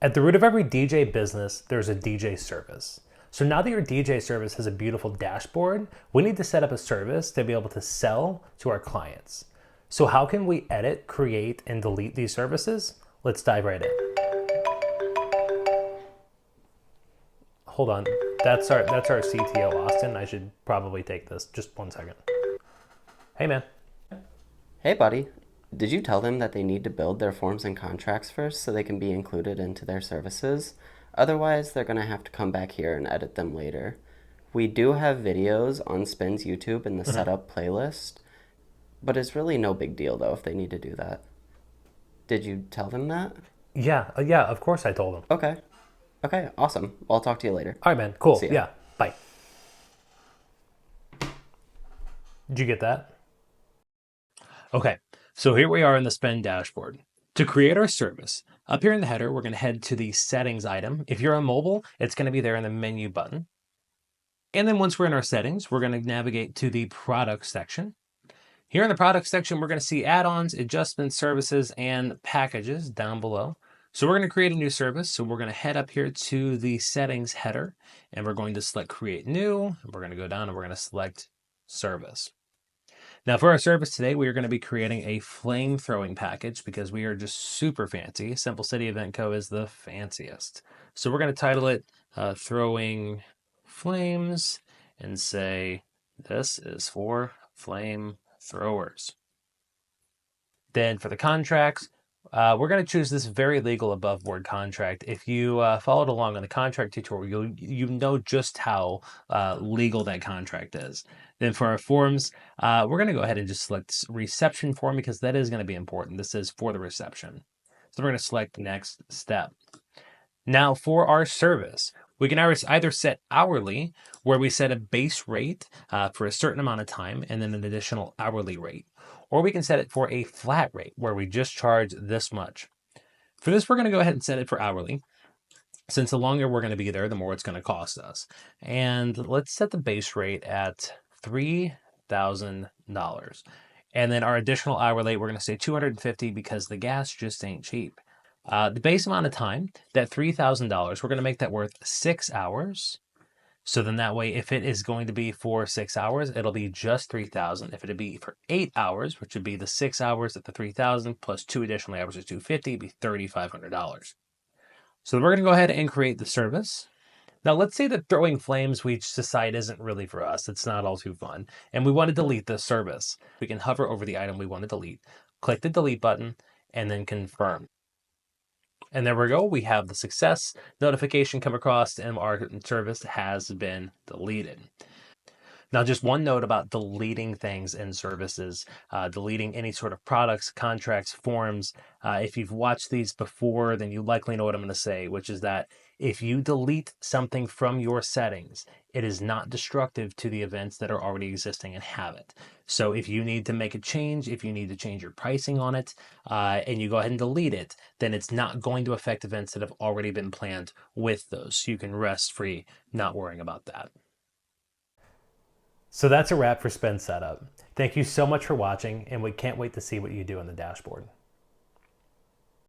At the root of every DJ business, there's a DJ service. So now that your DJ service has a beautiful dashboard, we need to set up a service to be able to sell to our clients. So how can we edit, create, and delete these services? Let's dive right in. Hold on, that's our CTO, Austin. I should probably take this. Just 1 second. Hey man. Hey buddy, did you tell them that they need to build their forms and contracts first so they can be included into their services? Otherwise, they're going to have to come back here and edit them later. We do have videos on Spin's YouTube in the setup playlist, but it's really no big deal though if they need to do that. Did you tell them that? Yeah, of course I told him. Okay. Okay, awesome. I'll talk to you later. All right, man, cool. See ya. Yeah, bye. Did you get that? Okay, so here we are in the Spin dashboard. To create our service, up here in the header, we're going to head to the settings item. If you're on mobile, it's going to be there in the menu button. And then once we're in our settings, we're going to navigate to the product section. Here in the product section, we're going to see add-ons, adjustments, services, and packages down below. So we're going to create a new service. So we're going to head up here to the settings header, and we're going to select create new. We're going to go down and we're going to select service. Now for our service today, we are going to be creating a flame throwing package because we are just super fancy. Simple City Event Co. is the fanciest. So we're going to title it Throwing Flames and say, this is for flame throwers. Then for the contracts, we're going to choose this very legal above board contract. If you followed along on the contract tutorial, you know just how legal that contract is. Then for our forms, we're going to go ahead and just select reception form because that is going to be important. This is for the reception. So we're going to select next step. Now for our service, we can either set hourly, where we set a base rate for a certain amount of time and then an additional hourly rate. Or we can set it for a flat rate, where we just charge this much. For this, we're going to go ahead and set it for hourly. Since the longer we're going to be there, the more it's going to cost us. And let's set the base rate at $3,000. And then our additional hourly, we're going to say $250 because the gas just ain't cheap. The base amount of time, that $3,000, we're going to make that worth 6 hours. So then that way, if it is going to be for 6 hours, it'll be just 3,000. If it'd be for 8 hours, which would be the 6 hours at the 3,000 plus 2 additional hours is 250, it'd be $3,500. So we're going to go ahead and create the service. Now let's say that throwing flames we just decide isn't really for us. It's not all too fun. And we want to delete this service. We can hover over the item we want to delete, click the delete button, and then confirm. And there we go. We have the success notification come across and our service has been deleted. Now, just one note about deleting things in services, deleting any sort of products, contracts, forms. If you've watched these before, then you likely know what I'm going to say, which is that if you delete something from your settings, it is not destructive to the events that are already existing and have it. So if you need to make a change, if you need to change your pricing on it, and you go ahead and delete it, then it's not going to affect events that have already been planned with those. So you can rest free, not worrying about that. So that's a wrap for Spin Setup. Thank you so much for watching, and we can't wait to see what you do in the dashboard.